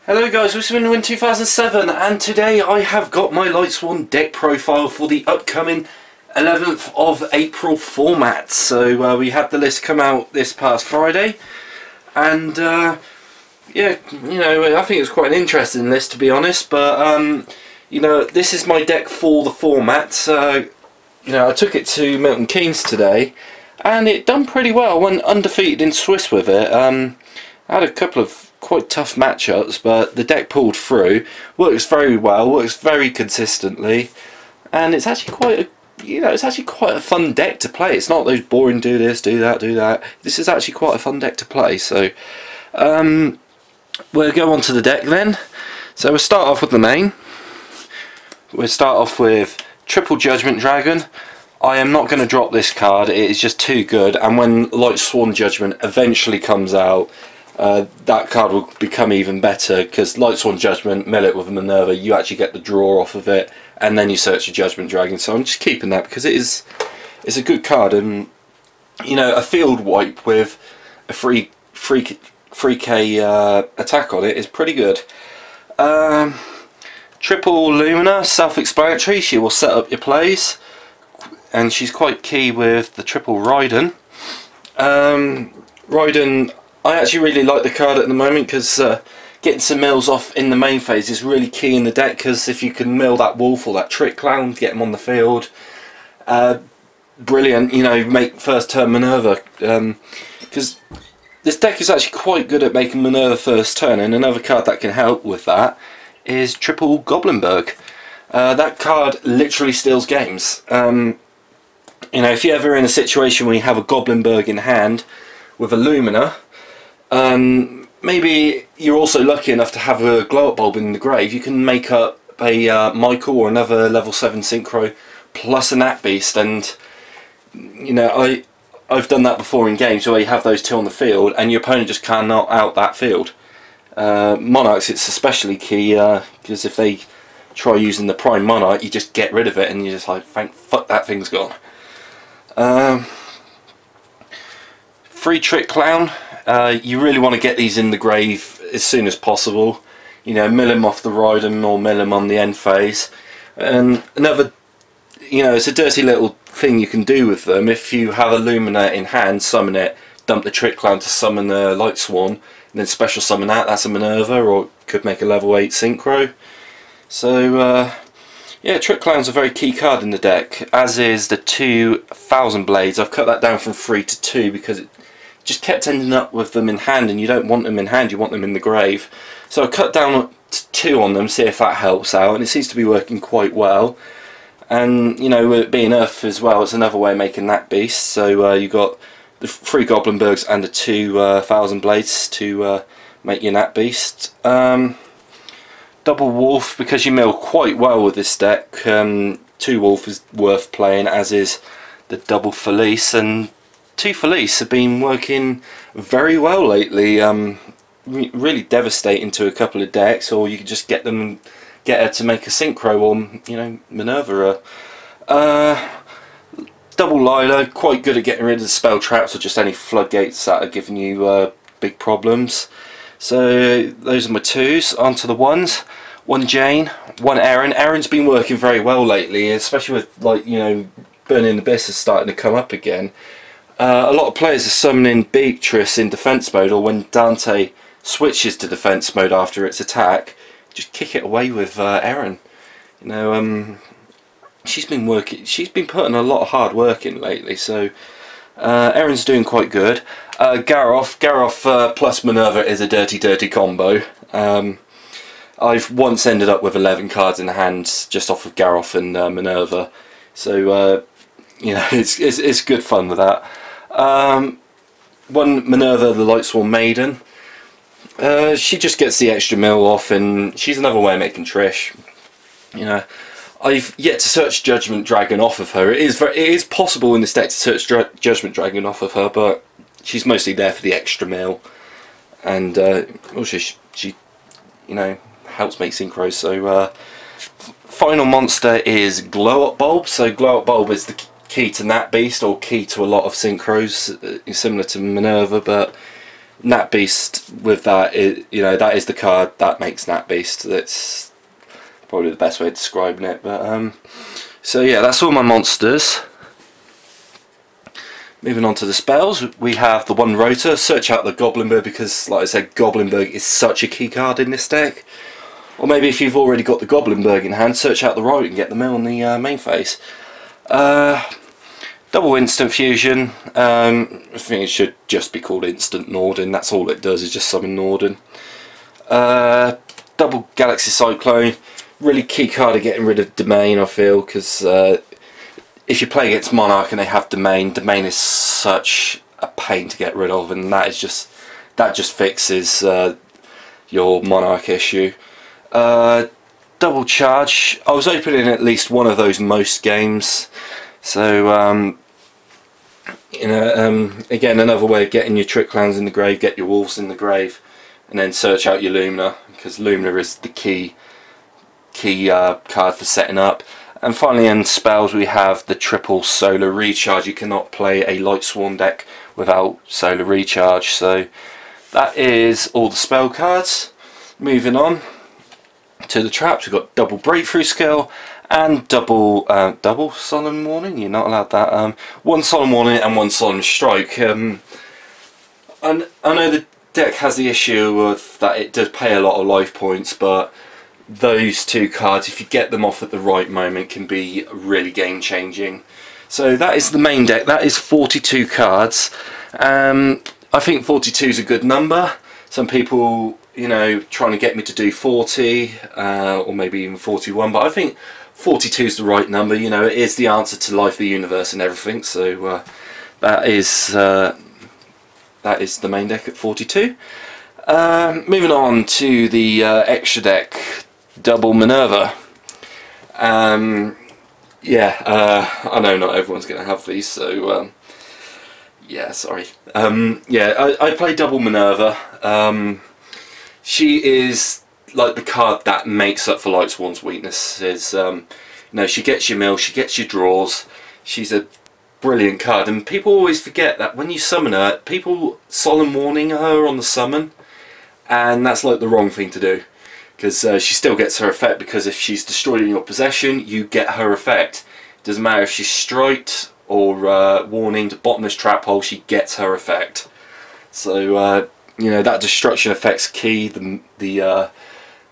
Hello guys, we're swimming in 2007 and today I have got my Lightsworn deck profile for the upcoming 11th of April format. So we had the list come out this past Friday and yeah, you know, I think it's quite an interesting list to be honest, but you know, this is my deck for the format. You know, I took it to Milton Keynes today and it done pretty well. I went undefeated in Swiss with it. I had a couple of quite tough matchups, but the deck pulled through. Works very well, works very consistently, and it's actually quite a, you know, it's actually quite a fun deck to play. It's not those boring do this, do that, do that. This is actually quite a fun deck to play. So we'll go on to the deck then. So we'll start off with the main. We'll start off with Triple Judgment Dragon. I am not going to drop this card, it is just too good, and when Lightsworn Judgment eventually comes out, that card will become even better, because Lightsworn Judgment, mill it with a Minerva, you actually get the draw off of it, and then you search a Judgment Dragon. So I'm just keeping that because it's a good card, and you know, a field wipe with a 3k attack on it is pretty good. Triple Lumina, self-explanatory. She will set up your plays, and she's quite key with the triple Raiden. Raiden, I actually really like the card at the moment because getting some mills off in the main phase is really key in the deck, because if you can mill that wolf or that trick clown, get him on the field, brilliant, you know, make first turn Minerva, because this deck is actually quite good at making Minerva first turn, and another card that can help with that is Triple Goblinberg. That card literally steals games. You know, if you're ever in a situation where you have a Goblinberg in hand with a Lumina, maybe you're also lucky enough to have a glow up bulb in the grave, you can make up a Michael or another level 7 synchro plus a Nat Beast, and you know, I've done that before in games where you have those two on the field and your opponent just cannot out that field. Monarchs, it's especially key because if they try using the Prime Monarch, you just get rid of it and you're just like, fuck, that thing's gone. Free Trick Clown. You really want to get these in the grave as soon as possible. You know, mill him off the Raiden or mill him on the end phase. And another, you know, it's a dirty little thing you can do with them. If you have a Lumina in hand, summon it, dump the Trick Clown to summon a Lightsworn, and then special summon that, that's a Minerva, or could make a level 8 synchro. So yeah, Trick Clown's a very key card in the deck, as is the 2000 Blades. I've cut that down from 3 to 2 because it just kept ending up with them in hand, and you don't want them in hand, you want them in the grave. So I cut down to 2 on them, see if that helps out, and it seems to be working quite well. And you know, with it being Earth as well, it's another way of making that beast. So you got the 3 Goblinbergs and the 2000 Blades to make your Nat Beast. Double Wolf, because you mill quite well with this deck. 2 Wolf is worth playing, as is the double Felice, and 2 Felice have been working very well lately. Really devastating to a couple of decks, or you can just get her to make a synchro, or you know, Minerva. Double Lila, quite good at getting rid of the spell traps or just any floodgates that are giving you big problems. So those are my 2s. On to the 1s. 1 Jane, 1 Aaron. Aaron's been working very well lately, especially with, like, you know, Burning Abyss is starting to come up again. A lot of players are summoning Beatrice in defense mode, or when Dante switches to defense mode after its attack, just kick it away with Aaron. You know, she's been putting a lot of hard work in lately, so Aaron's doing quite good. Garroth plus Minerva is a dirty combo. I've once ended up with 11 cards in hand just off of Garroth and Minerva, so you know, it's good fun with that. 1 Minerva, the Lightsworn Maiden. She just gets the extra mill off, and she's another way of making Trish. You know, I've yet to search Judgment Dragon off of her. It is possible in this deck to search Judgment Dragon off of her, but she's mostly there for the extra mill, and also she you know, helps make synchros. So final monster is Glow Up Bulb. So Glow Up Bulb is the key to Nat Beast, or key to a lot of synchros, similar to Minerva, but Nat Beast with that, you know, that is the card that makes Nat Beast. That's probably the best way of describing it. But so yeah, that's all my monsters. Moving on to the spells, we have the one rotor. Search out the Goblinberg, because like I said, Goblinberg is such a key card in this deck. Or maybe if you've already got the Goblinberg in hand, search out the Riot and get the mill on the main phase. Double instant fusion. I think it should just be called instant Norden. That's all it does, is just summon Norden. Double Galaxy Cyclone. Really key card of getting rid of Domain, I feel, because if you play against Monarch and they have Domain, Domain is such a pain to get rid of, and that just fixes your Monarch issue. Double charge. I was opening at least one of those most games, so you know, again, another way of getting your Trick Clowns in the grave, get your Wolves in the grave, and then search out your Lumina, because Lumina is the key card for setting up. And finally, in spells, we have the triple solar recharge. You cannot play a Lightsworn deck without solar recharge. So that is all the spell cards. Moving on to the traps, we've got double breakthrough skill and double solemn warning. You're not allowed that. One solemn warning and one solemn strike. And I know the deck has the issue of that it does pay a lot of life points, but those two cards, if you get them off at the right moment, can be really game changing. So that is the main deck. That is 42 cards. I think 42 is a good number. Some people, you know, trying to get me to do 40 or maybe even 41, but I think 42 is the right number. You know, it is the answer to life, the universe and everything. So that is the main deck at 42. Moving on to the extra deck, double Minerva. Yeah, I know not everyone's going to have these, so yeah, sorry. Yeah, I play double Minerva. She is like the card that makes up for Lightsworn's weaknesses. You know, she gets your mill, she gets your draws. She's a brilliant card, and people always forget that when you summon her, people solemn warning her on the summon, and that's like the wrong thing to do, because she still gets her effect, because if she's destroyed in your possession, you get her effect. It doesn't matter if she's striked or warning to bottomless trap hole, she gets her effect. So you know, that destruction effect's key. The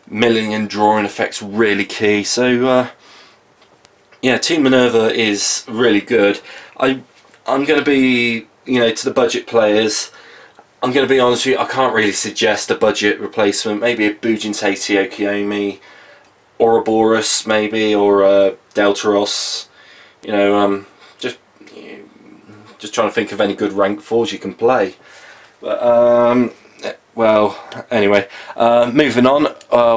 milling and drawing effect's really key. So yeah, Team Minerva is really good. I'm going to be, you know, to the budget players, I'm going to be honest with you, I can't really suggest a budget replacement. Maybe a Bujin Teiti Okiyomi, Ouroboros maybe, or a Deltaros. You know, just trying to think of any good rank 4s you can play. But well, anyway, moving on.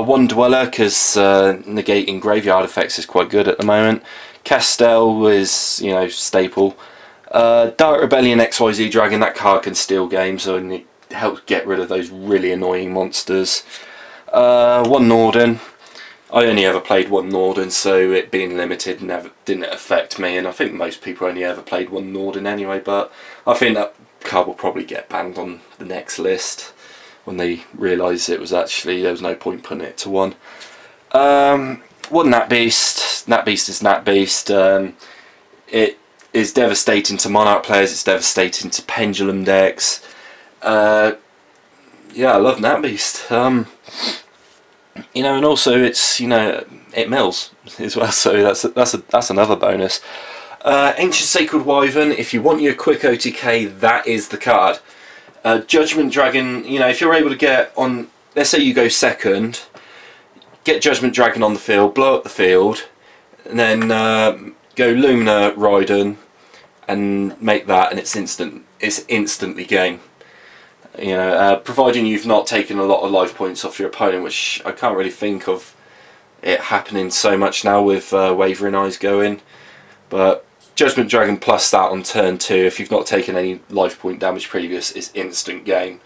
One Dweller, because negating graveyard effects is quite good at the moment. Castel is, you know, staple. Dark Rebellion XYZ Dragon, that card can steal games, so it helps get rid of those really annoying monsters. One Norden. I only ever played one Norden, so it being limited didn't affect me, and I think most people only ever played one Norden anyway, but I think that card will probably get banned on the next list when they realise it was actually, there was no point putting it to one. One Nat Beast. Nat Beast is Nat Beast. It is devastating to Monarch players, it's devastating to Pendulum decks. Yeah, I love Nat Beast. You know, and also it's, you know, it mills as well, so that's another bonus. Ancient Sacred Wyvern, if you want your quick OTK, that is the card. Judgment Dragon, you know, if you're able to get on, let's say you go second, get Judgment Dragon on the field, blow up the field, and then go Lumina Raiden and make that, and it's instantly game. You know, providing you've not taken a lot of life points off your opponent, which I can't really think of it happening so much now with Wavering Eyes going. But Judgment Dragon plus that on turn 2, if you've not taken any life point damage previous, is instant game.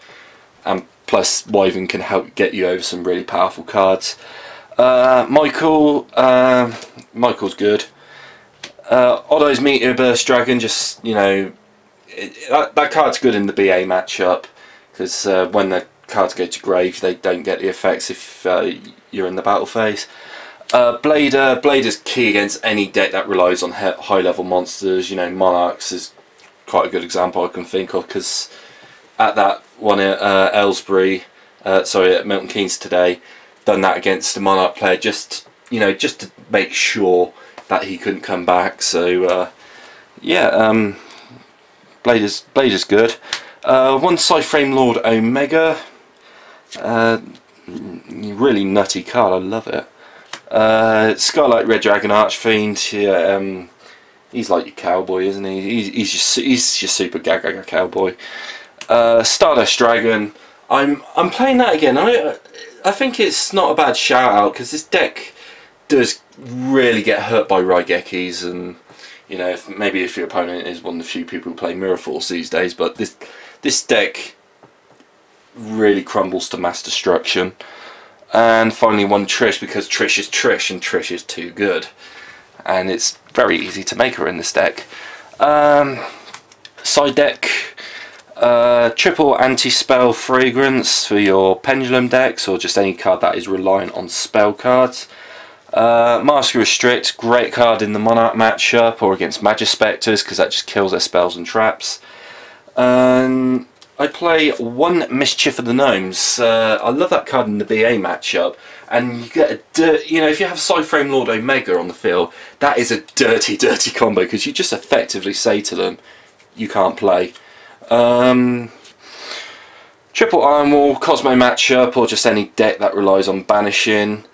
And plus Wyvern can help get you over some really powerful cards. Michael's good. Odo's Meteor Burst Dragon, just, you know, that card's good in the BA matchup. because when the cards go to grave, they don't get the effects if you're in the battle phase. Blader's key against any deck that relies on high level monsters. You know, Monarchs is quite a good example I can think of, because at that one at Aylesbury, sorry, at Milton Keynes today, done that against a Monarch player, just to make sure that he couldn't come back. So yeah, Blader's good. One Cyframe Lord Omega, really nutty card, I love it. Scarlet Red Dragon Archfiend, yeah, he's like your cowboy, isn't he? He's your super Gaga cowboy. Stardust Dragon, I'm playing that again. I think it's not a bad shout out, because this deck does really get hurt by Raigekis, and you know, maybe if your opponent is one of the few people who play Mirror Force these days, but this deck really crumbles to mass destruction. And finally one Trish, because Trish is Trish and Trish is too good, and it's very easy to make her in this deck. Side deck, triple anti-spell fragrance for your pendulum decks, or just any card that is reliant on spell cards. Master Restrict, great card in the Monarch matchup or against Magispectors, because that just kills their spells and traps. And I play one Mischief of the Gnomes. I love that card in the BA matchup, and you get you know, if you have Cyframe Lord Omega on the field, that is a dirty combo, because you just effectively say to them, you can't play. Triple Iron Wall, Cosmo matchup, or just any deck that relies on banishing.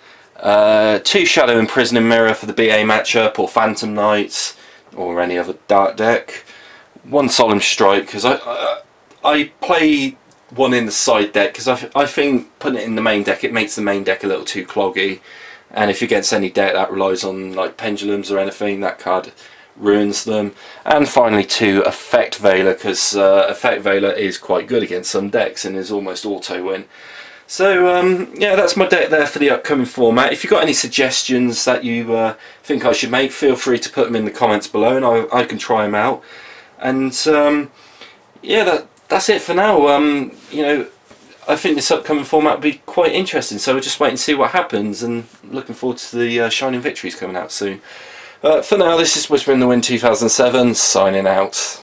2 Shadow Imprisoning Mirror for the BA matchup, or Phantom Knights, or any other dark deck. 1 Solemn Strike, because I play one in the side deck, because I think putting it in the main deck, it makes the main deck a little too cloggy, and if you're against any deck that relies on like pendulums or anything, that card ruins them. And finally 2 Effect Veiler, because Effect Veiler is quite good against some decks and is almost auto win. So yeah, that's my deck there for the upcoming format. If you've got any suggestions that you think I should make, feel free to put them in the comments below, and I can try them out. And yeah, that's it for now. You know, I think this upcoming format will be quite interesting, so we'll just wait and see what happens, and looking forward to the Shining Victories coming out soon. For now, this is Whisper in the Wind 2007, signing out.